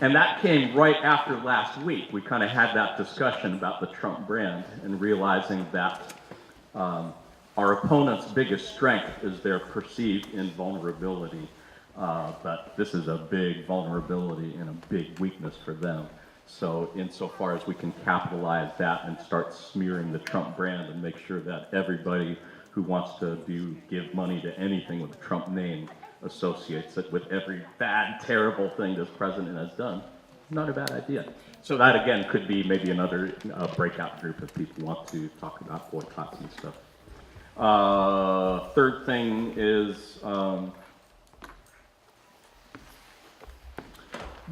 And that came right after last week. We kind of had that discussion about the Trump brand and realizing that our opponent's biggest strength is their perceived invulnerability. But this is a big vulnerability and a big weakness for them. So insofar as we can capitalize that and start smearing the Trump brand and make sure that everybody who wants to give money to anything with the Trump name associates it with every bad, terrible thing this president has done, not a bad idea. So that, again, could be maybe another breakout group if people want to talk about boycotts and stuff. Third thing is,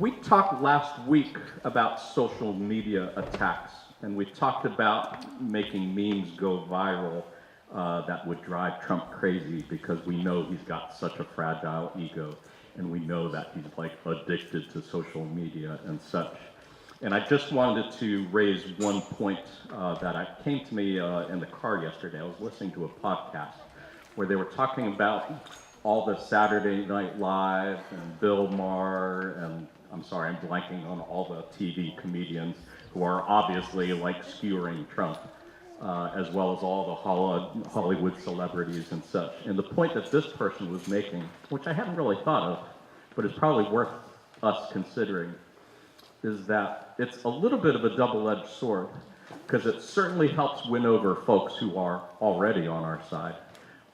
we talked last week about social media attacks, and we talked about making memes go viral that would drive Trump crazy because we know he's got such a fragile ego, and we know that he's like addicted to social media and such. And I just wanted to raise one point that came to me in the car yesterday. I was listening to a podcast where they were talking about all the Saturday Night Live and Bill Maher, and I'm sorry, I'm blanking on all the TV comedians who are obviously like skewering Trump, as well as all the Hollywood celebrities and such. And the point that this person was making, which I hadn't really thought of, but is probably worth us considering, is that it's a little bit of a double-edged sword, because it certainly helps win over folks who are already on our side.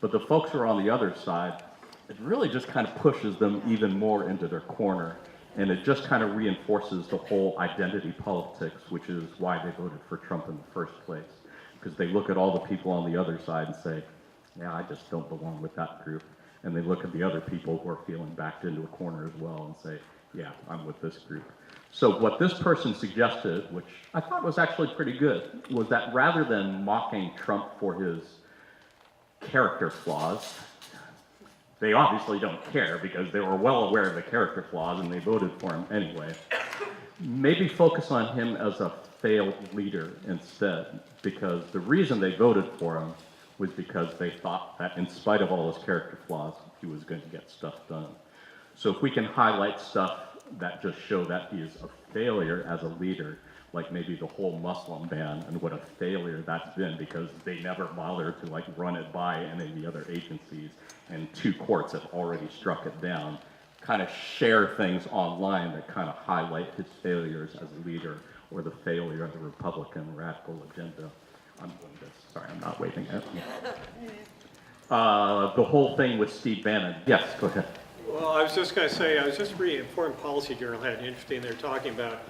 But the folks who are on the other side, it really just kind of pushes them even more into their corner. And it just kind of reinforces the whole identity politics, which is why they voted for Trump in the first place. Because they look at all the people on the other side and say, yeah, I just don't belong with that group. And they look at the other people who are feeling backed into a corner as well and say, yeah, I'm with this group. So what this person suggested, which I thought was actually pretty good, was that rather than mocking Trump for his character flaws, they obviously don't care because they were well aware of the character flaws and they voted for him anyway, maybe focus on him as a failed leader instead, because the reason they voted for him was because they thought that in spite of all his character flaws, he was going to get stuff done. So if we can highlight stuff that just show that he is a failure as a leader, like maybe the whole Muslim ban and what a failure that's been because they never bothered to like run it by any of the other agencies, and 2 courts have already struck it down. Kind of share things online that kind of highlight his failures as a leader or the failure of the Republican radical agenda. I'm doing this. Sorry, I'm not waving at you. The whole thing with Steve Bannon. Yes, go ahead. Well, I was just going to say, I was just reading Foreign Policy Journal, had an interesting, they're talking about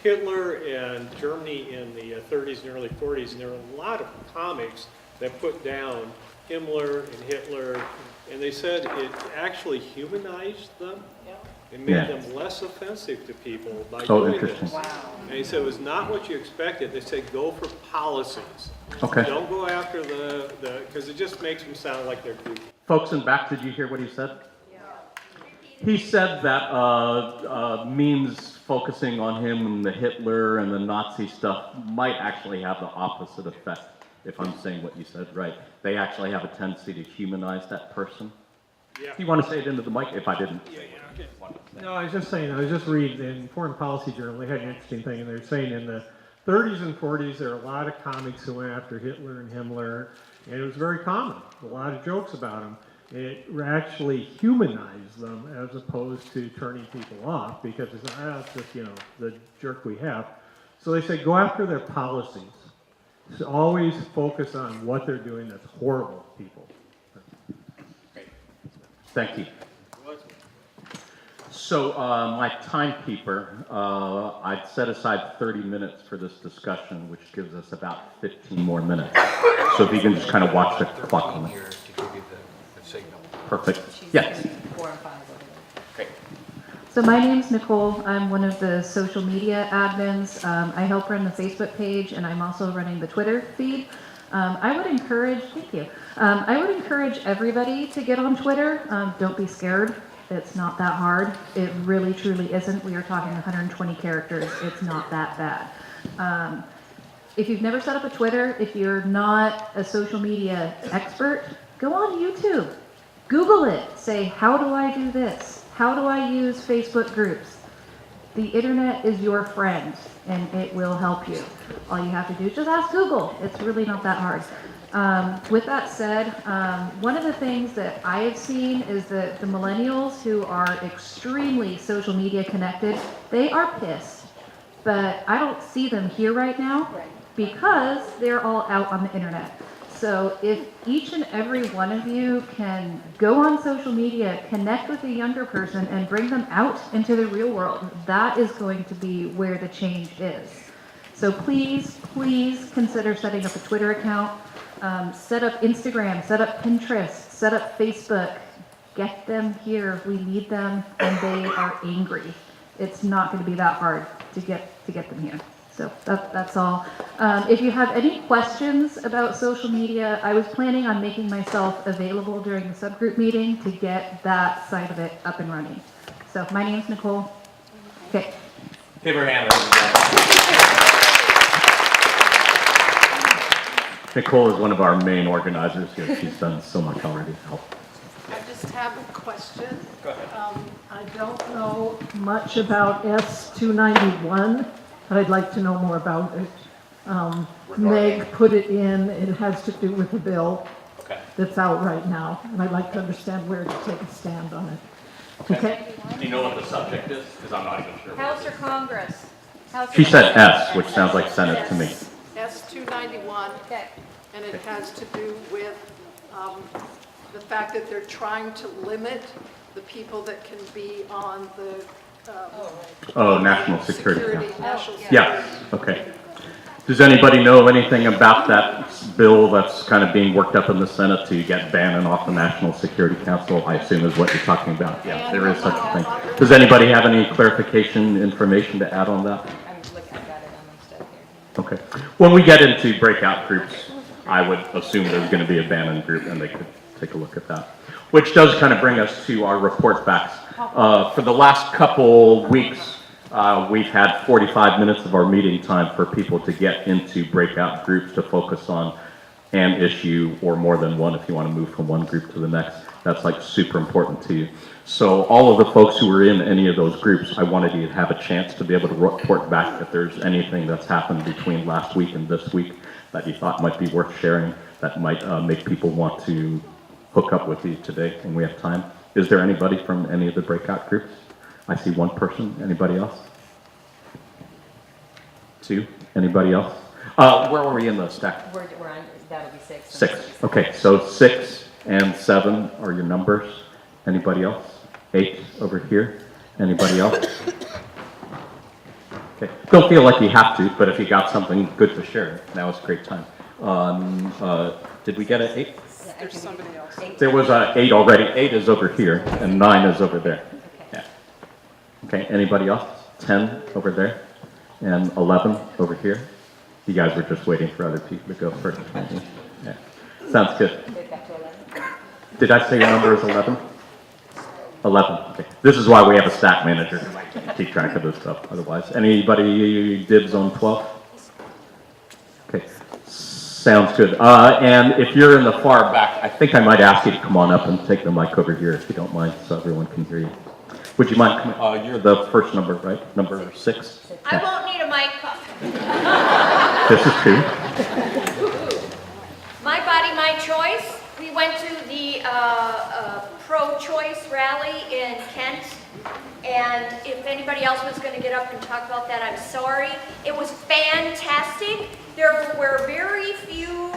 Hitler and Germany in the 30s and early 40s, and there were a lot of comics that put down Himmler and Hitler, and they said it actually humanized them. It made them less offensive to people by doing this. Wow. And he said it was not what you expected. They said go for policies. Okay. Don't go after because it just makes them sound like they're goofy. Folks in back, did you hear what he said? Yeah. He said that memes focusing on him and the Hitler and the Nazi stuff might actually have the opposite effect, if I'm saying what you said right. They actually have a tendency to humanize that person. Yeah. Do you want to say it into the mic? If I didn't. Yeah, okay. No, I was just saying, I was just reading in Foreign Policy Journal, they had an interesting thing, and they're saying in the 30s and 40s, there were a lot of comics who went after Hitler and Himmler, and it was very common, a lot of jokes about them. It actually humanized them as opposed to turning people off, because it's just, the jerk we have. So they say, go after their policies. So always focus on what they're doing that's horrible to people. Thank you. So my timekeeper, I'd set aside 30 minutes for this discussion, which gives us about 15 more minutes. So if you can just kind of watch the clock on it. Perfect. Yes. 4 and 5 over there. Great. So my name's Nicole. I'm one of the social media admins. I help run the Facebook page, and I'm also running the Twitter feed. I would encourage, thank you. I would encourage everybody to get on Twitter. Don't be scared. It's not that hard. It really, truly isn't. We are talking 120 characters. It's not that bad. If you've never set up a Twitter, if you're not a social media expert, go on YouTube. Google it. Say, how do I do this? How do I use Facebook groups? The internet is your friend, and it will help you. All you have to do is just ask Google. It's really not that hard. With that said, one of the things that I have seen is that the millennials who are extremely social media connected, they are pissed. But I don't see them here right now because they're all out on the internet. So if each and every one of you can go on social media, connect with a younger person, and bring them out into the real world, that is going to be where the change is. So please, please consider setting up a Twitter account, set up Instagram, set up Pinterest, set up Facebook. Get them here. We need them, and they are angry. It's not going to be that hard to get them here. So that's all. If you have any questions about social media, I was planning on making myself available during the subgroup meeting to get that side of it up and running. So my name's Nicole. Okay. Give her a hand, ladies and gentlemen. Nicole is one of our main organizers here. She's done so much already to help. I just have a question. Go ahead. I don't know much about S291, but I'd like to know more about it. Meg put it in, it has to do with a bill that's out right now, and I'd like to understand where to take a stand on it. Okay? Do you know what the subject is? Because I'm not even sure. House or Congress? She said S, which sounds like Senate to me. S291, Okay. and it has to do with the fact that they're trying to limit the people that can be on the Oh, National Security Council. National Yeah, Security. okay. Does anybody know anything about that bill that's kind of being worked up in the Senate to get Bannon off the National Security Council? I assume is what you're talking about. Yeah, there is such a thing. Does anybody have any clarification information to add on that? I'm looking, I've got it on my stuff here. Okay. When we get into breakout groups, I would assume there's going to be a Bannon group and they could take a look at that. Which does kind of bring us to our report backs. For the last couple weeks, we've had 45 minutes of our meeting time for people to get into breakout groups to focus on an issue or more than one if you want to move from one group to the next. That's like super important to you. So all of the folks who were in any of those groups, I wanted you to have a chance to be able to report back if there's anything that's happened between last week and this week that you thought might be worth sharing, that might make people want to hook up with you today when we have time. Is there anybody from any of the breakout groups? I see one person. Anybody else? Two? Anybody else? Where were we in the stack? We're on, that'll be 6. 6. Okay, so 6 and 7 are your numbers. Anybody else? 8 over here. Anybody else? Okay. Don't feel like you have to, but if you got something good to share, now is a great time. Did we get an 8? There's somebody else. There was a 8 already. 8 is over here, and 9 is over there. Yeah. Okay, anybody else? 10 over there, and 11 over here. You guys were just waiting for other people to go first. Yeah. Sounds good. We've got to 11. Did I say your number is 11? 11. Okay. This is why we have a stat manager to keep track of this stuff. Otherwise, anybody dibs on 12? Okay. Sounds good. And if you're in the far back, I think I might ask you to come on up and take the mic over here if you don't mind, so everyone can hear you. Would you mind coming? You're the first number, right? Number 6? I won't need a mic. This is 2. My body, my choice. We went to the pro-choice rally in Kent, and if anybody else was going to get up and talk about that, I'm sorry. It was fantastic. There were very few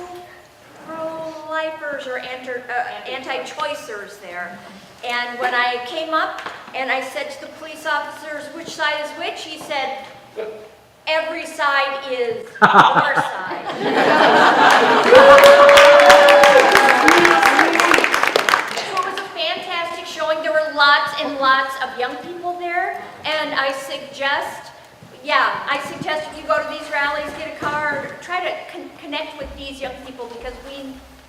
pro-lifers or anti-choicers there. And when I came up and I said to the police officers, which side is which, he said, every side is your side. So it was a fantastic showing. There were lots and lots of young people there. And I suggest if you go to these rallies, get a card, try to connect with these young people, because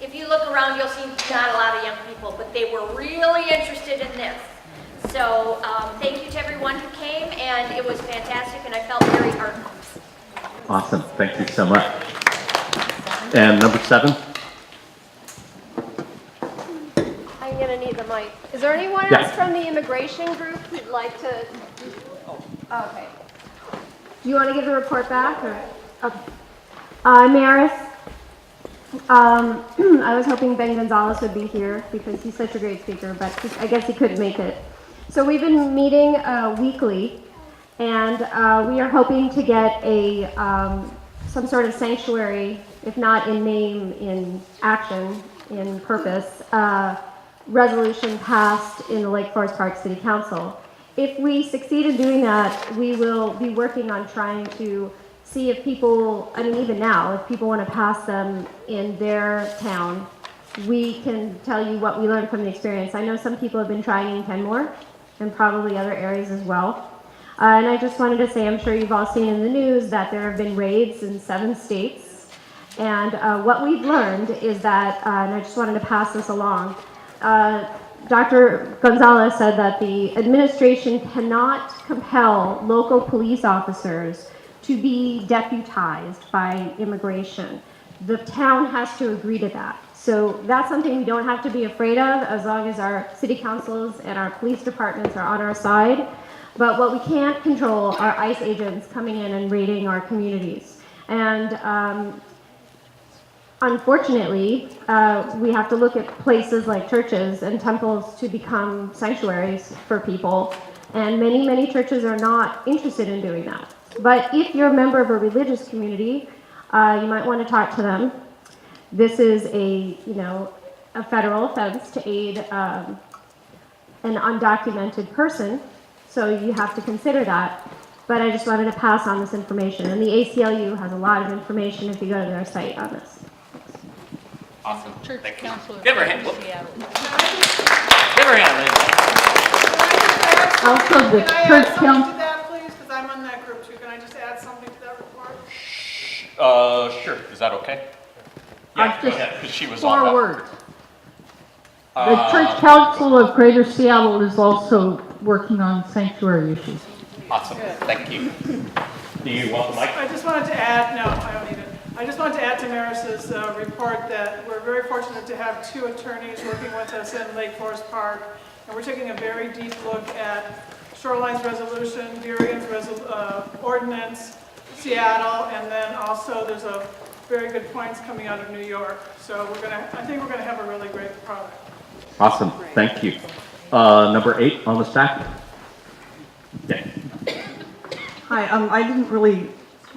if you look around, you'll see not a lot of young people, but they were really interested in this. So thank you to everyone who came, and it was fantastic, and I felt very heartfelt. Awesome. Thank you so much. And number 7? I'm going to need the mic. Is there anyone Yeah. else from the immigration group who'd like to? Okay. Do you want to give the report back? Or? Okay. Maris, I was hoping Ben Gonzalez would be here because he's such a great speaker, but I guess he couldn't make it. So we've been meeting weekly, and we are hoping to get a some sort of sanctuary, if not in name, in action, in purpose, resolution passed in the Lake Forest Park City Council. If we succeed in doing that, we will be working on trying to see if people, I mean, even now, if people want to pass them in their town, we can tell you what we learned from the experience. I know some people have been trying in Kenmore and probably other areas as well. And I just wanted to say, I'm sure you've all seen in the news that there have been raids in 7 states. And what we've learned is that, and I just wanted to pass this along, Dr. Gonzalez said that the administration cannot compel local police officers to be deputized by immigration. The town has to agree to that. So that's something we don't have to be afraid of as long as our city councils and our police departments are on our side. But what we can't control are ICE agents coming in and raiding our communities. And unfortunately, we have to look at places like churches and temples to become sanctuaries for people. And many, many churches are not interested in doing that. But if you're a member of a religious community, you might want to talk to them. This is a federal offense to aid an undocumented person, so you have to consider that. But I just wanted to pass on this information, and the ACLU has a lot of information if you go to their site on this. Awesome. Church Thank you. Council of Give her a hand. Greater Seattle. Give her a hand, Liz. Also, the Can I church add something council. to that, please? Because I'm on that group too. Can I just add something to that report? Sure. Is that okay? Yeah, go ahead, because she was on that. Forward. The Church Council of Greater Seattle is also working on sanctuary issues. Awesome. Thank you. Do you want the mic? I just wanted to add, no, I don't need it. I just wanted to add to Maris's report that we're very fortunate to have 2 attorneys working with us in Lake Forest Park. And we're taking a very deep look at Shoreline's resolution, Durian's ordinance, Seattle, and then also there's a very good points coming out of New York. So I think we're gonna have a really great product. Awesome, thank you. Number 8 on the stack. Yeah. Hi, I didn't really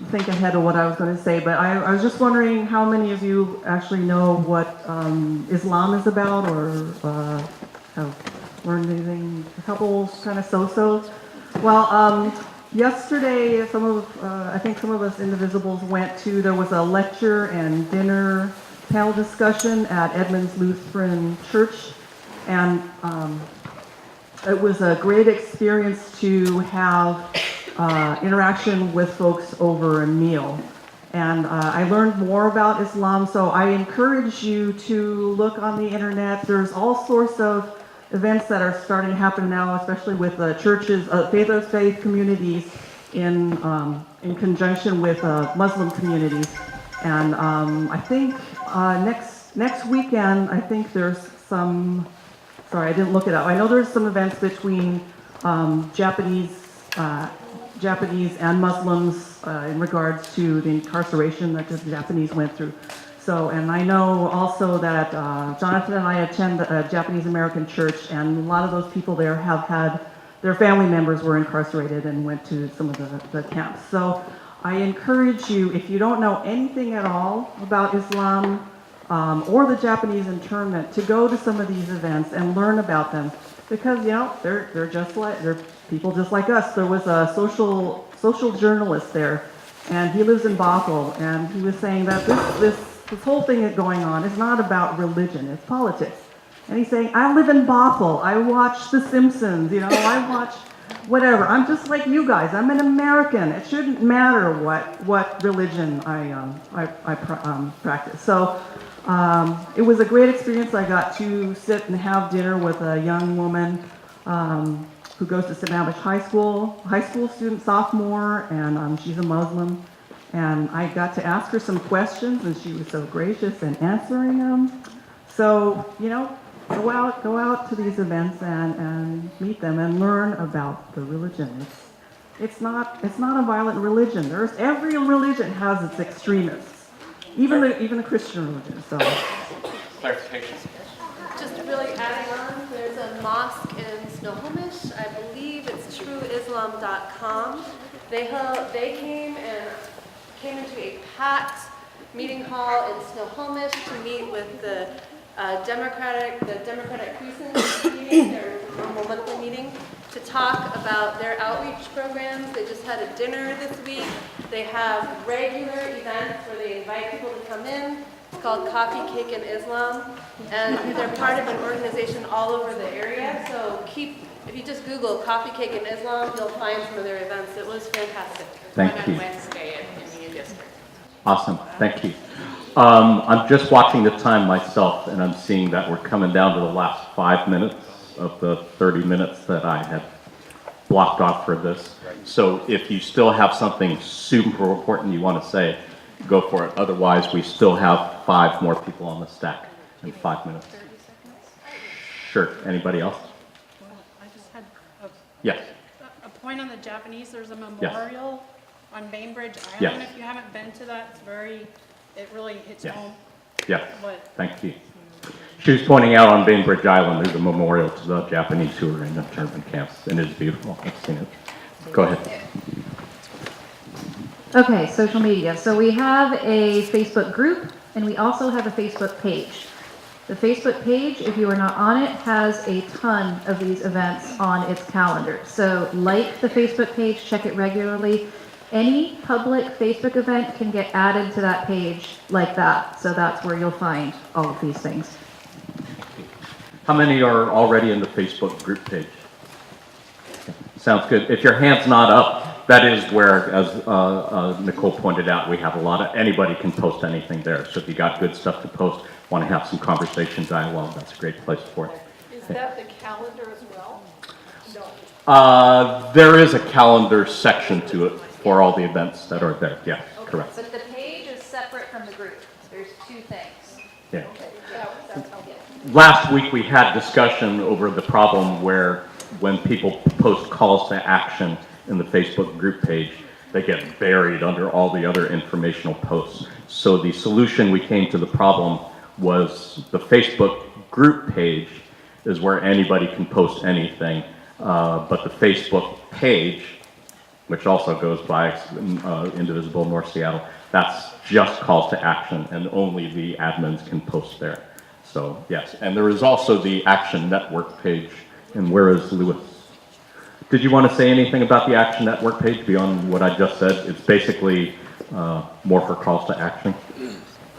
think ahead of what I was going to say, but I was just wondering how many of you actually know what Islam is about, or have learned anything, a couple kind of so-so. Well, yesterday, I think some of us Indivisibles there was a lecture and dinner panel discussion at Edmonds Lutheran Church, and it was a great experience to have interaction with folks over a meal. And I learned more about Islam, so I encourage you to look on the internet. There's all sorts of events that are starting to happen now, especially with churches, faith communities in conjunction with Muslim communities. And I think next weekend, I think there's some, sorry, I didn't look it up. I know there's some events between Japanese and Muslims in regards to the incarceration that the Japanese went through. So, and I know also that Jonathan and I attend a Japanese American church, and a lot of those people there have had, their family members were incarcerated and went to some of the camps. So I encourage you, if you don't know anything at all about Islam or the Japanese internment, to go to some of these events and learn about them. Because, they're people just like us. There was a social journalist there, and he lives in Bothell, and he was saying that this whole thing that's going on is not about religion, it's politics. And he's saying, I live in Bothell, I watch The Simpsons, I watch whatever. I'm just like you guys, I'm an American. It shouldn't matter what religion I practice. So it was a great experience. I got to sit and have dinner with a young woman who goes to Sammamish High School student, sophomore, and she's a Muslim. And I got to ask her some questions, and she was so gracious in answering them. So, go out to these events and meet them and learn about the religion. It's not a violent religion. Every religion has its extremists, even the Christian religion. So, Clarification. Just really adding on, there's a mosque in Snohomish, I believe it's trueislam.com. They came into a packed meeting hall in Snohomish to meet with the Democratic Crescent meeting, their normal monthly meeting, to talk about their outreach programs. They just had a dinner this week. They have regular events where they invite people to come in. It's called Coffee, Cake, and Islam. And they're part of an organization all over the area. So if you just Google Coffee, Cake, and Islam, you'll find some of their events. It was fantastic. Thank One you. on Wednesday in the district. Awesome, thank you. I'm just watching the time myself, and I'm seeing that we're coming down to the last 5 minutes of the 30 minutes that I had blocked off for this. So if you still have something super important you want to say, go for it. Otherwise, we still have 5 more people on the stack in 5 minutes. Sure, anybody else? I just had Yes. a point on the Japanese. There's a memorial on Bainbridge Island. Yes. If you haven't been to that, it really hits Yes. home. Yes, What? thank you. She was pointing out on Bainbridge Island, there's a memorial to the Japanese who were in the internment camps, and it is beautiful. I've seen it. Go ahead. Okay, social media. So we have a Facebook group and we also have a Facebook page. The Facebook page, if you are not on it, has a ton of these events on its calendar. So like the Facebook page, check it regularly. Any public Facebook event can get added to that page like that. So that's where you'll find all of these things. How many are already in the Facebook group page? Sounds good. If your hand's not up, that is where, as Nicole pointed out, we have a lot of, anybody can post anything there. So if you got good stuff to post, want to have some conversation, dialogue, that's a great place for it. Is that the calendar as well? No. There is a calendar section to it for all the events that are there. Yeah, correct. But the page is separate from the group. There's 2 things. Yeah. That's helpful. Last week we had discussion over the problem where when people post calls to action in the Facebook group page, they get buried under all the other informational posts. So the solution we came to the problem was the Facebook group page is where anybody can post anything, but the Facebook page, which also goes by Indivisible North Seattle, that's just calls to action and only the admins can post there. So yes, and there is also the Action Network page. And where is Lewis? Did you want to say anything about the Action Network page beyond what I just said? It's basically more for calls to action.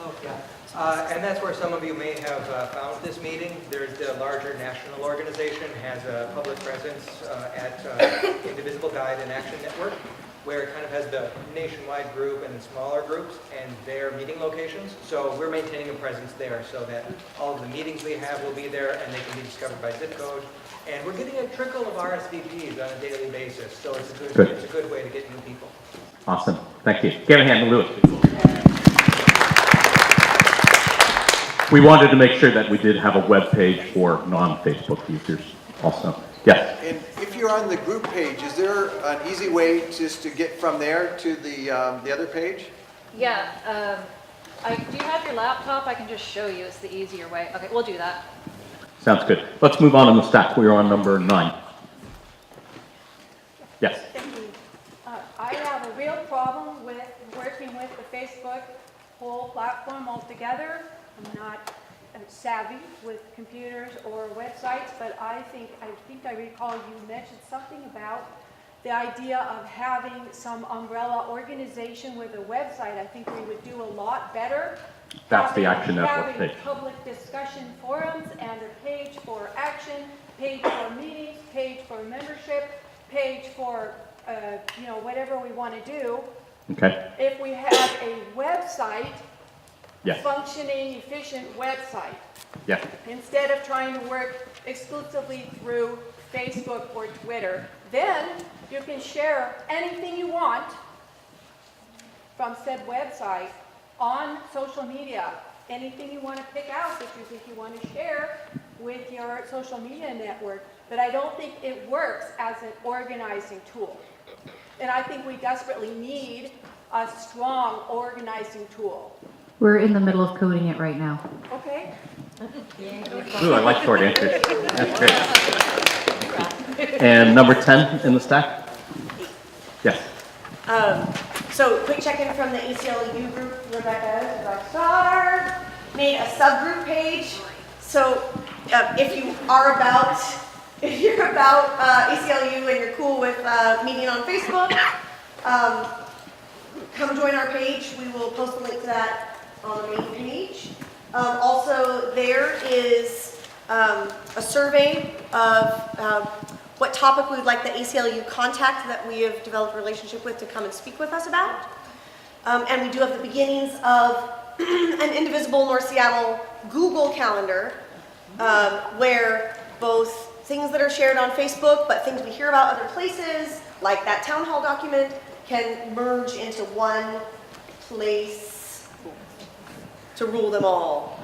Oh, yeah. And that's where some of you may have found this meeting. There's the larger national organization has a public presence at Indivisible Guide and Action Network, where it kind of has the nationwide group and the smaller groups and their meeting locations. So we're maintaining a presence there so that all of the meetings we have will be there and they can be discovered by zip code. And we're getting a trickle of RSVPs on a daily basis, so it's a good way to get new people. Awesome, thank you. Give a hand to Lewis. We wanted to make sure that we did have a web page for non-Facebook users also. Yes? And if you're on the group page, is there an easy way just to get from there to the other page? Yeah, do you have your laptop? I can just show you. It's the easier way. Okay, we'll do that. Sounds good. Let's move on in the stack. We are on number 9. Yes? Thank you. I have a real problem with working with the Facebook whole platform altogether. I'm not savvy with computers or websites, but I think I recall you mentioned something about the idea of having some umbrella organization with a website. I think we would do a lot better. That's the Action Network page. Having public discussion forums and a page for action, page for meetings, page for membership, page for whatever we want to do. Okay. If we have a website, Yes. functioning, efficient website, Yes. instead of trying to work exclusively through Facebook or Twitter, then you can share anything you want from said website on social media. Anything you want to pick out that you think you want to share with your social media network. But I don't think it works as an organizing tool. And I think we desperately need a strong organizing tool. We're in the middle of coding it right now. Okay? Ooh, I like short answers. That's great. And number 10 in the stack? Yes. So quick check-in from the ACLU group. Rebecca, rock star, made a subgroup page. So if you're about ACLU and you're cool with meeting on Facebook, come join our page. We will post a link to that on the main page. Also, there is a survey of what topic we would like the ACLU contact that we have developed a relationship with to come and speak with us about. And we do have the beginnings of an Indivisible North Seattle Google Calendar, where both things that are shared on Facebook, but things we hear about other places, like that town hall document, can merge into one place to rule them all.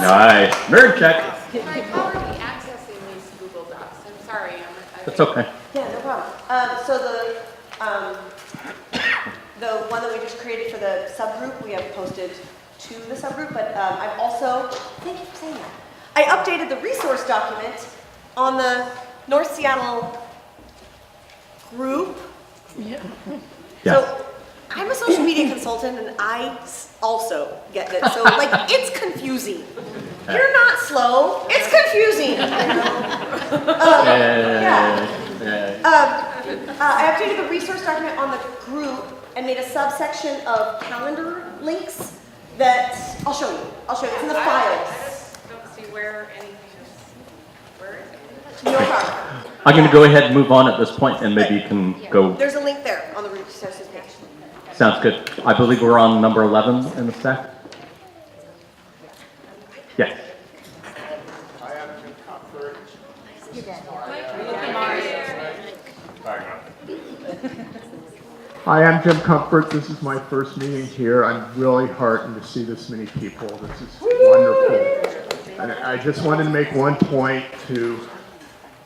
Nice. Nerd check. I'm already accessing these Google Docs. I'm sorry. That's okay. Yeah, no problem. So the one that we just created for the subgroup, we have posted to the subgroup, but I've also, thank you for saying that. I updated the resource document on the North Seattle group. Yeah. So I'm a social media consultant and I also get it. So like, it's confusing. You're not slow, it's confusing. I updated the resource document on the group and made a subsection of calendar links that, I'll show you. It's in the I files. just don't see where anything is. Where is it? No problem. I'm going to go ahead and move on at this point, and maybe you can go. There's a link there on the resources page. Sounds good. I believe we're on number 11 in the stack. Yes. Hi, I'm Jim Comfort. This is my first meeting here. I'm really heartened to see this many people. This is wonderful. And I just wanted to make one point to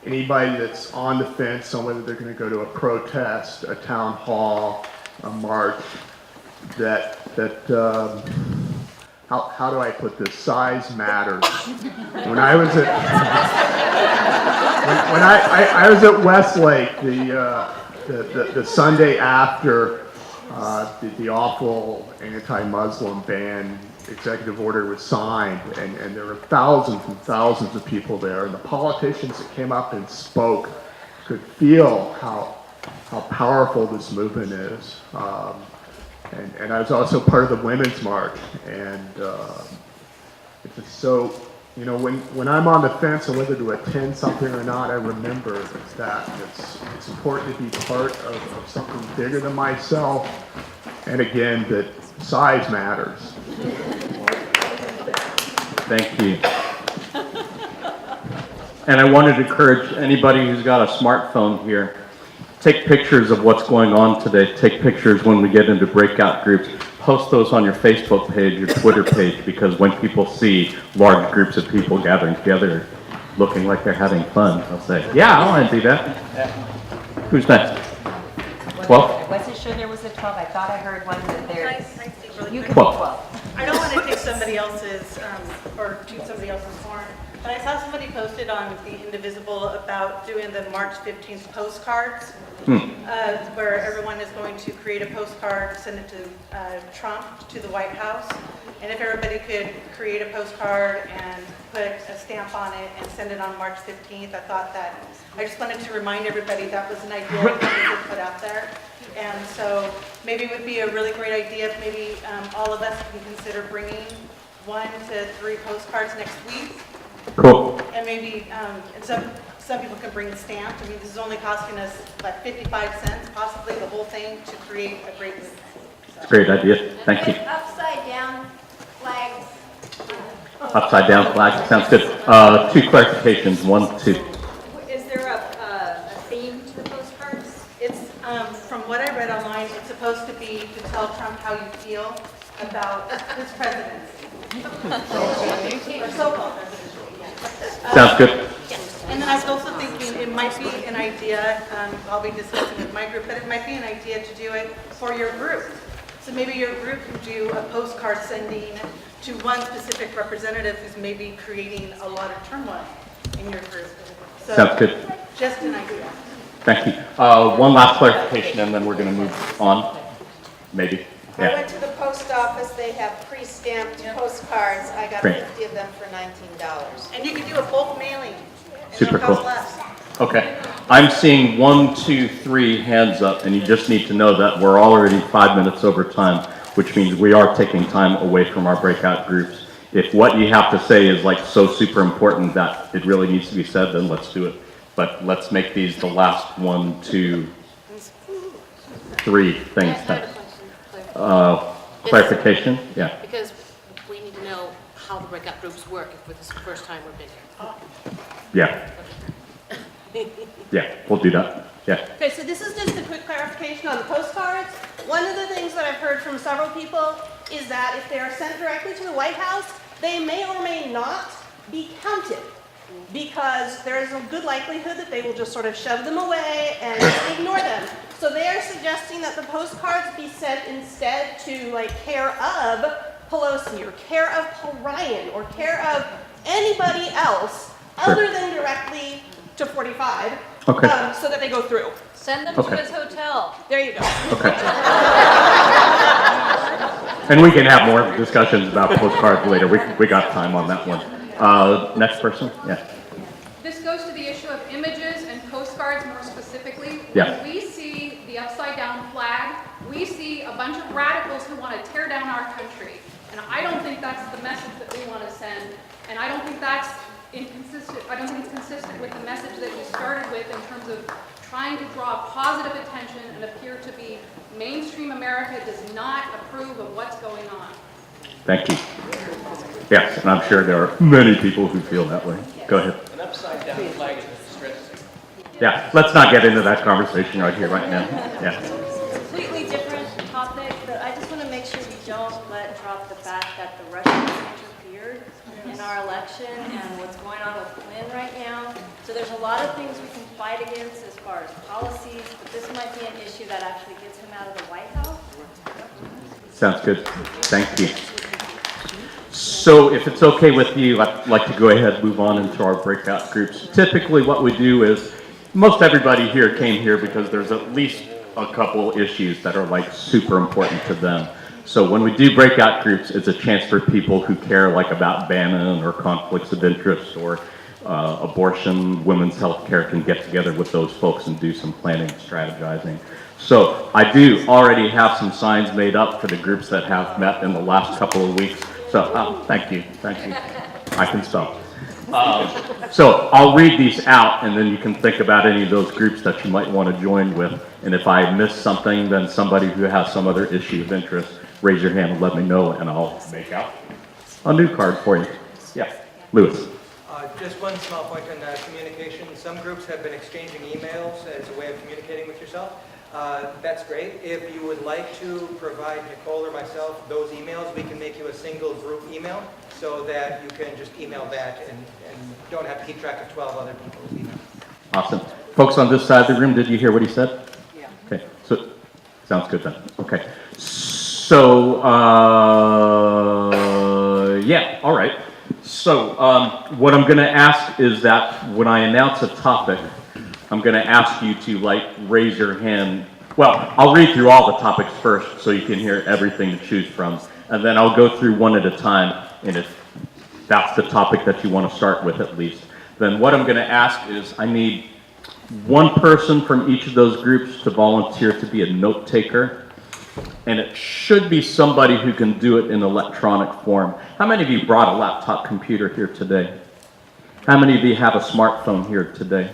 anybody that's on the fence on whether they're going to go to a protest, a town hall, a march, how do I put this? Size matters. When I was at I was at Westlake, the Sunday after the awful anti-Muslim ban executive order was signed, and there were thousands and thousands of people there, and the politicians that came up and spoke could feel how powerful this movement is. And I was also part of the Women's March, and it's just so, when I'm on the fence on whether to attend something or not, I remember that. It's important to be part of something bigger than myself, and again, that size matters. Thank you. And I wanted to encourage anybody who's got a smartphone here, take pictures of what's going on today. Take pictures when we get into breakout groups. Post those on your Facebook page, your Twitter page, because when people see large groups of people gathering together, looking like they're having fun, they'll say, yeah, I want to do that. Who's next? 12? I wasn't sure there was a 12. I thought I heard one that there. You can be 12. 12. I don't want to take somebody else's, or toot somebody else's horn, but I saw somebody posted on the Indivisible about doing the March 15th postcards, where everyone is going to create a postcard, send it to Trump, to the White House, and if everybody could create a postcard and put a stamp on it and send it on March 15th, I thought that, I just wanted to remind everybody that was an idea that we could put out there. And so maybe it would be a really great idea if maybe all of us can consider bringing 1 to 3 postcards next week. Cool. And maybe, and some people can bring stamped. I mean, this is only costing us like 55 cents, possibly the whole thing, to create a great movement. It's a great idea. Thank you. Upside down flags. Upside down flag. Sounds good. 2 clarifications. 1, 2. Is there a theme to the postcards? It's, from what I read online, it's supposed to be to tell Trump how you feel about his presidency. Or so-called presidency. Sounds good. And then I was also thinking it might be an idea, I'll be discussing with my group, but it might be an idea to do it for your group. So maybe your group can do a postcard sending to one specific representative who's maybe creating a lot of turmoil in your group. So, Sounds good. just an idea. Thank you. One last clarification, and then we're going to move on. Maybe. I Yeah. went to the post office, they have pre-stamped postcards, I got Great. 50 of them for $19. And you can do a bulk mailing. and Super it'll cost cool. less. Okay. I'm seeing 1, 2, 3 hands up, and you just need to know that we're already 5 minutes over time, which means we are taking time away from our breakout groups. If what you have to say is like so super important that it really needs to be said, then let's do it. But let's make these the last 1, 2, 3 things. Clarification? Yeah. Because we need to know how the breakout groups work if this is the first time we've been here. Yeah. Yeah, we'll do that. Yeah. Okay, so this is just a quick clarification on the postcards. One of the things that I've heard from several people is that if they are sent directly to the White House, they may or may not be counted, because there is a good likelihood that they will just sort of shove them away and ignore them. So they are suggesting that the postcards be sent instead to like care of Pelosi or care of Paul Ryan or care of anybody else other than directly to 45, Okay. so that they go through. Send them Okay. to his hotel. There you go. Okay. And we can have more discussions about postcards later. We got time on that one. Next person? Yeah. This goes to the issue of images and postcards more specifically. Yeah. When we see the upside down flag, we see a bunch of radicals who want to tear down our country. And I don't think that's the message that we want to send. And I don't think that's inconsistent. I don't think it's consistent with the message that you started with in terms of trying to draw positive attention and appear to be mainstream America does not approve of what's going on. Thank you. Yes, and I'm sure there are many people who feel that way. Go ahead. An upside down flag is distressing. Yeah, let's not get into that conversation right here, right now. Yeah. Completely different topic, but I just want to make sure we don't let drop the fact that the Russians interfered in our election and what's going on with Flynn right now. So there's a lot of things we can fight against as far as policies, but this might be an issue that actually gets him out of the White House. Sounds good. Thank you. So if it's okay with you, I'd like to go ahead and move on into our breakout groups. Typically what we do is, most everybody here came here because there's at least a couple issues that are like super important to them. So when we do breakout groups, it's a chance for people who care like about Bannon or conflicts of interest or abortion, women's health care can get together with those folks and do some planning and strategizing. So I do already have some signs made up for the groups that have met in the last couple of weeks. So, thank you. I can spell. So I'll read these out and then you can think about any of those groups that you might want to join with. And if I miss something, then somebody who has some other issue of interest, raise your hand and let me know and I'll make out a new card for you. Yeah, Lewis. Just one small point on communication. Some groups have been exchanging emails as a way of communicating with yourself. That's great. If you would like to provide Nicole or myself those emails, we can make you a single group email so that you can just email that and don't have to keep track of 12 other people's emails. Awesome. Folks on this side of the room, did you hear what he said? Yeah. Okay, so sounds good then. Okay. So, yeah, all right. So, what I'm going to ask is that when I announce a topic, I'm going to ask you to like raise your hand. Well, I'll read through all the topics first so you can hear everything to choose from. And then I'll go through one at a time. And if that's the topic that you want to start with at least, then what I'm going to ask is I need one person from each of those groups to volunteer to be a note taker. And it should be somebody who can do it in electronic form. How many of you brought a laptop computer here today? How many of you have a smartphone here today?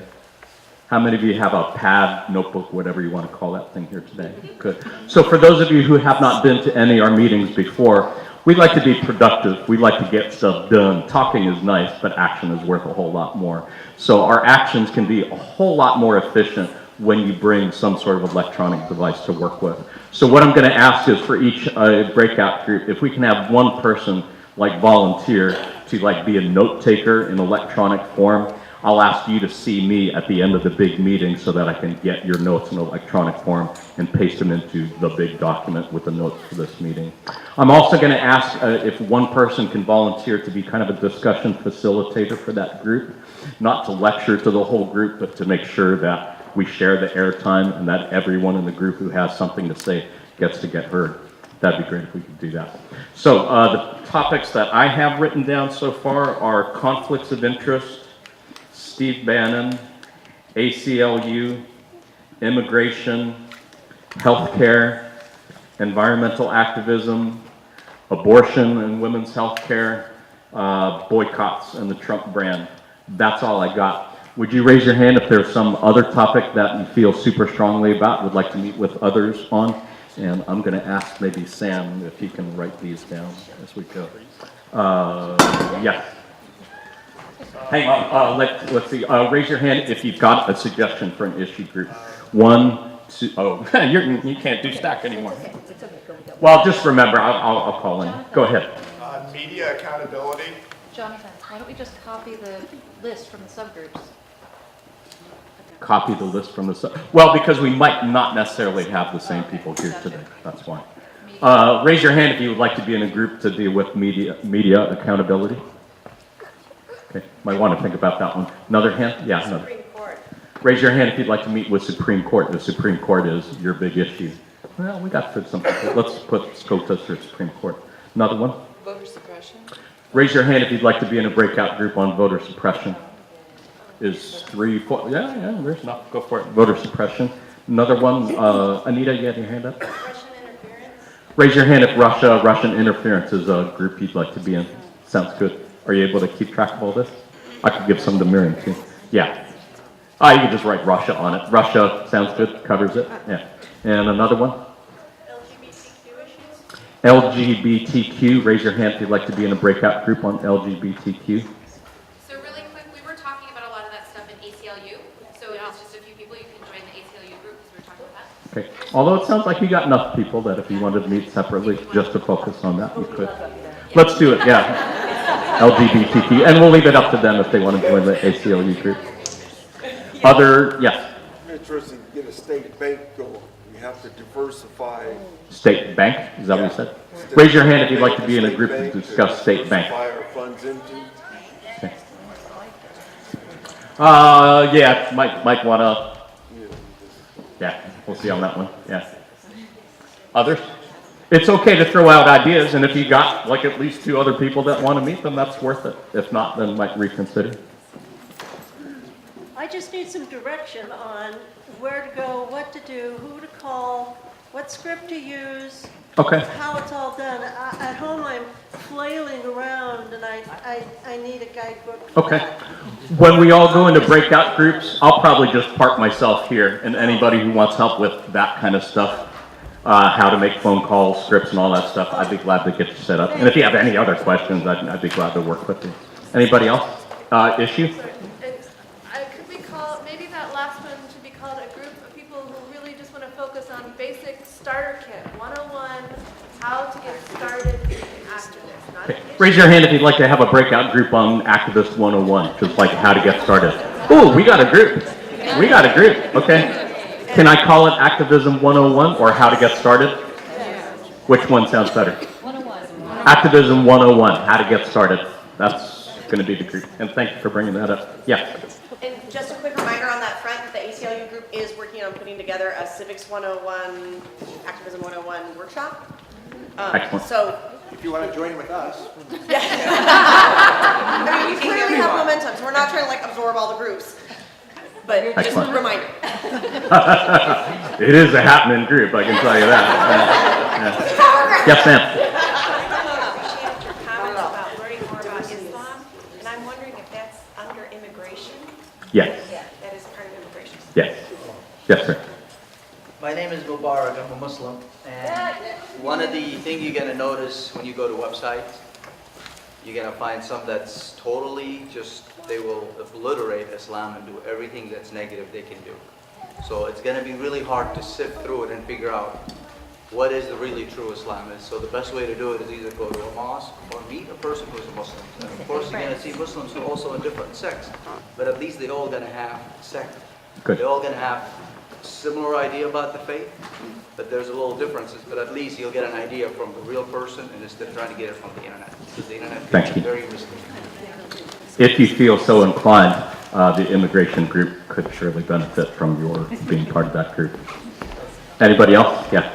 How many of you have a pad, notebook, whatever you want to call that thing here today? Good. So for those of you who have not been to any of our meetings before, we like to be productive. We like to get stuff done. Talking is nice, but action is worth a whole lot more. So our actions can be a whole lot more efficient when you bring some sort of electronic device to work with. So what I'm going to ask is for each breakout group, if we can have one person like volunteer to like be a note taker in electronic form. I'll ask you to see me at the end of the big meeting so that I can get your notes in electronic form and paste them into the big document with the notes for this meeting. I'm also going to ask if one person can volunteer to be kind of a discussion facilitator for that group, not to lecture to the whole group, but to make sure that we share the airtime and that everyone in the group who has something to say gets to get heard. That'd be great if we could do that. So the topics that I have written down so far are conflicts of interest, Steve Bannon, ACLU, immigration, healthcare, environmental activism, abortion and women's healthcare, boycotts and the Trump brand. That's all I got. Would you raise your hand if there's some other topic that you feel super strongly about, would like to meet with others on? And I'm going to ask maybe Sam if he can write these down as we go. Yes. Hang on, let's see. Raise your hand if you've got a suggestion for an issue group. 1, 2, oh, you can't do stack anymore. Well, just remember, I'll call in. Go ahead. Media accountability. Jonathan, why don't we just copy the list from the subgroups? Copy the list from the well, because we might not necessarily have the same people here today. That's why. Raise your hand if you would like to be in a group to deal with media accountability. Okay, might want to think about that one. Another hand? Yeah, another. Supreme Court. Raise your hand if you'd like to meet with Supreme Court. The Supreme Court is your big issue. Well, we got to something. Let's go to the Supreme Court. Another one? Voter suppression. Raise your hand if you'd like to be in a breakout group on voter suppression. Is 3, 4, yeah, there's enough. Go for it. Voter suppression. Another one, Anita, you had your hand up? Russian interference. Raise your hand if Russian interference is a group you'd like to be in. Sounds good. Are you able to keep track of all this? I could give some to Miriam too. Yeah. You can just write Russia on it. Russia sounds good, covers it. Yeah. And another one? LGBTQ. Raise your hand if you'd like to be in a breakout group on LGBTQ. So really quick, we were talking about a lot of that stuff in ACLU. So if it's just a few people, you can join the ACLU group because we were talking about that. Okay. Although it sounds like you got enough people that if you wanted to meet separately just to focus on that, you could. Let's do it, yeah. LGBTQ. And we'll leave it up to them if they want to join the ACLU group. Other, yes. I'm interested to get a state bank going. We have to diversify. State bank, is that what you said? Raise your hand if you'd like to be in a group to discuss state bank. Our funds into. Okay. Yeah, Mike wanna, yeah, we'll see on that one, yeah. Others? It's okay to throw out ideas, and if you got like at least 2 other people that want to meet them, that's worth it. If not, then might reconsider. I just need some direction on where to go, what to do, who to call, what script to use, Okay. how it's all done. At home, I'm flailing around, and I need a guidebook for Okay. that. When we all go into breakout groups, I'll probably just park myself here, and anybody who wants help with that kind of stuff, how to make phone calls, scripts, and all that stuff, I'd be glad to get you set up. And if you have any other questions, I'd be glad to work with you. Anybody else? Issue? Could we call, maybe that last one should be called a group of people who really just want to focus on basic starter kit, 101, how to get started being an activist. Not Okay. Raise your hand if you'd like to have a breakout group on Activist 101, just like how to get started. Ooh, we got a group. We got a group. Okay. Can I call it Activism 101 or How to Get Started? Which one sounds better? 101. Activism 101, How to Get Started. That's going to be the group. And thank you for bringing that up. Yeah. And just a quick reminder on that front, the ACLU group is working on putting together a Civics 101, Activism 101 workshop. Excellent. So, If you want to join with us. I mean, we clearly have momentum, so we're not trying to like absorb all the groups. But just a reminder. It is a happening group, I can tell you that. Yes, ma'am. Appreciate your comments about learning more about Islam, and I'm wondering if that's under immigration? Yes. That is part of immigration. Yes. Yes, sir. My name is Mubarak. I'm a Muslim. And one of the things you're going to notice when you go to websites, you're going to find some that's totally just, they will obliterate Islam and do everything that's negative they can do. So it's going to be really hard to sift through it and figure out what is the really true Islamist. So the best way to do it is either go to a mosque or meet a person who's a Muslim. And of course, you're going to see Muslims who are also in different sects, but at least they're all going to have sect. Good. They're all going to have similar idea about the faith, but there's a little differences. But at least you'll get an idea from the real person, and instead of trying to get it from the internet, because the internet Thank you. is very risky. If you feel so inclined, the immigration group could surely benefit from your being part of that group. Anybody else? Yeah.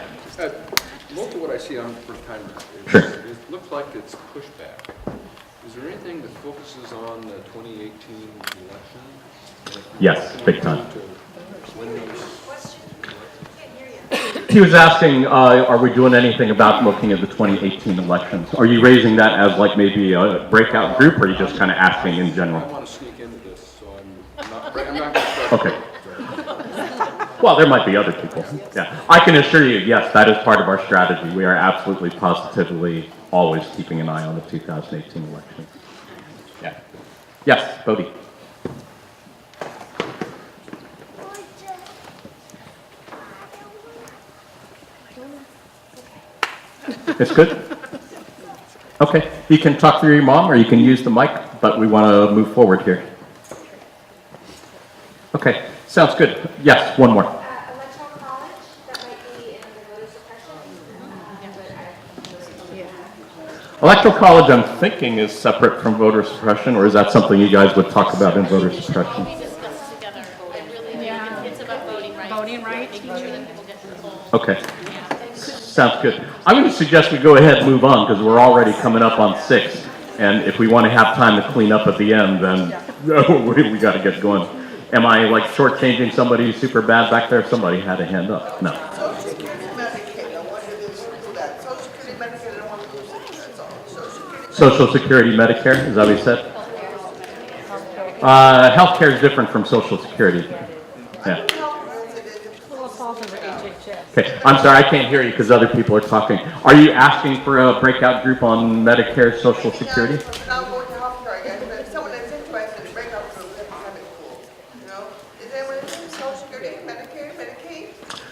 Most of what I see on first timers, Sure. it looks like it's pushback. Is there anything that focuses on the 2018 election? Like Yes, big time. to win those? He was asking, are we doing anything about looking at the 2018 elections? Are you raising that as like maybe a breakout group, or are you just kind of asking in I general? want to sneak into this, so I'm not going to start. Okay. Well, there might be other people. Yeah, I can assure you, yes, that is part of our strategy. We are absolutely, positively, always keeping an eye on the 2018 election. Yeah. Yes, Bodie. It's good? Okay, you can talk through your mom, or you can use the mic, but we want to move forward here. Okay, sounds good. Yes, one more. Electoral college, that might be in the voter suppression. Electoral college, I'm thinking, is separate from voter suppression, or is that something you guys would talk about in voter suppression? We discuss together, and really, it's about voting rights. Voting rights. Making sure that people get to the polls. Okay, sounds good. I'm going to suggest we go ahead and move on, because we're already coming up on 6, and if we want to have time to clean up at the end, then we got to get going. Am I like shortchanging somebody super bad back there? Somebody had a hand up. No. Social Security, Medicare, is that what you said? Healthcare is different from Social Security. Yeah. Okay, I'm sorry, I can't hear you because other people are talking. Are you asking for a breakout group on Medicare, Social Security?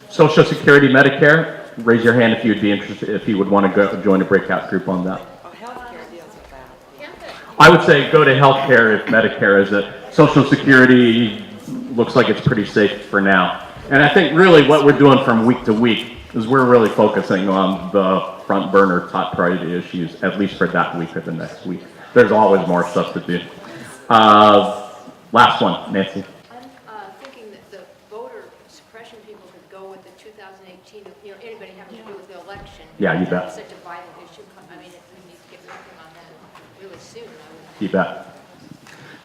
Social Security, Medicare, raise your hand if you would be interested, if you would want to go join a breakout group on that. I would say go to healthcare if Medicare is it. Social Security looks like it's pretty safe for now. And I think really what we're doing from week to week is we're really focusing on the front burner top priority issues, at least for that week or the next week. There's always more stuff to do. Last one, Nancy. I'm thinking that the voter suppression people could go with the 2018, anybody having to do with the election. Yeah, you bet. It's such a vital issue. I mean, we need to get working on that really soon. You bet.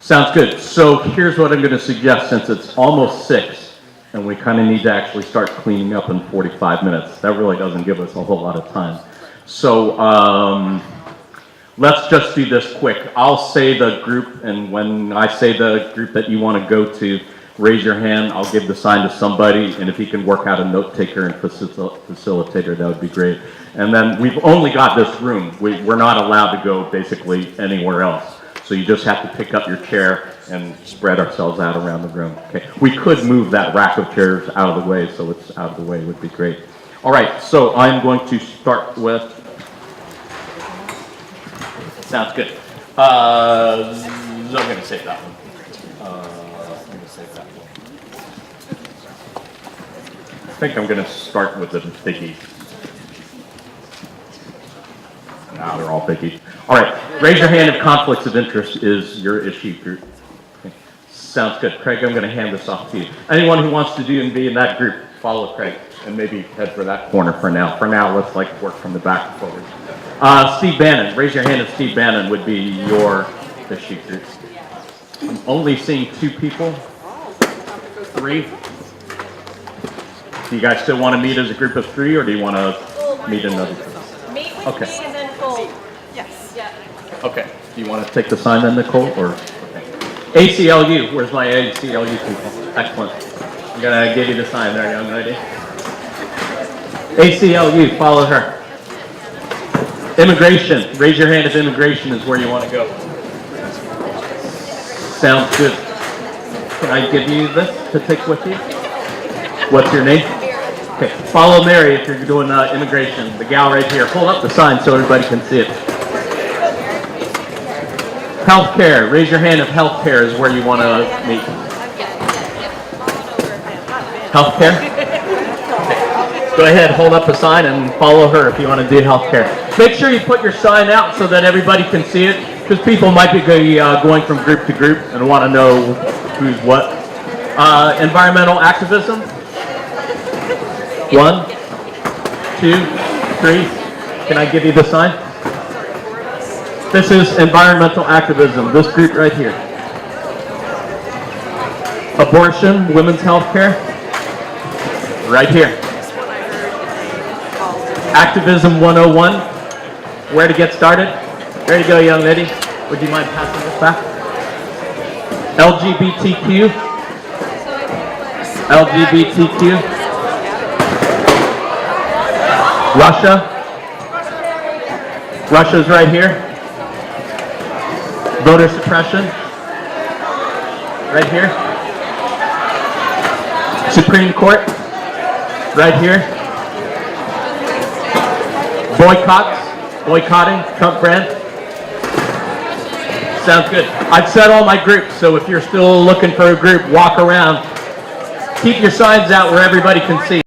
Sounds good. So here's what I'm going to suggest, since it's almost 6, and we kind of need to actually start cleaning up in 45 minutes. That really doesn't give us a whole lot of time. So let's just do this quick. I'll say the group, and when I say the group that you want to go to, raise your hand. I'll give the sign to somebody, and if you can work out a note taker and facilitator, that would be great. And then we've only got this room. We're not allowed to go basically anywhere else. So you just have to pick up your chair and spread ourselves out around the room. Okay. We could move that rack of chairs out of the way, so it's out of the way would be great. All right, so I'm going to start with, sounds good. I'm going to save that one. I'm going to save that one. I think I'm going to start with the biggie. No, they're all biggies. All right, raise your hand if conflicts of interest is your issue group. Okay. Sounds good. Craig, I'm going to hand this off to you. Anyone who wants to be in that group, follow Craig and maybe head for that corner for now. For now, let's work from the back forward. Steve Bannon, raise your hand if Steve Bannon would be your issue group. I'm only seeing 2 people. 3. Do you guys still want to meet as a group of 3, or do you want to meet another group? Meet with Okay. me and then fold. Yes. Yeah. Okay. Do you want to take the sign then, Nicole? Or okay. ACLU. Where's my ACLU people? Excellent. I'm going to give you the sign there, young lady. ACLU. Follow her. Immigration. Raise your hand if immigration is where you want to go. Sounds good. Can I give you this to take with you? What's your name? Okay, follow Mary if you're doing immigration. The gal right here. Hold up the sign so everybody can see it. Healthcare. Raise your hand if healthcare is where you want to meet. Healthcare? Okay. Go ahead, hold up the sign and follow her if you want to do healthcare. Make sure you put your sign out so that everybody can see it, because people might be going from group to group and want to know who's what. Environmental activism. 1, 2, 3. Can I give you the sign? This is environmental activism, this group right here. Abortion, women's health care, right here. Activism 101, where to get started. There you go, young lady. Would you mind passing this back? LGBTQ. LGBTQ. Russia. Russia's right here. Voter suppression. Right here. Supreme Court. Right here. Boycotts. Boycotting. Trump brand. Sounds good. I've set all my groups, so if you're still looking for a group, walk around. Keep your signs out where everybody can see.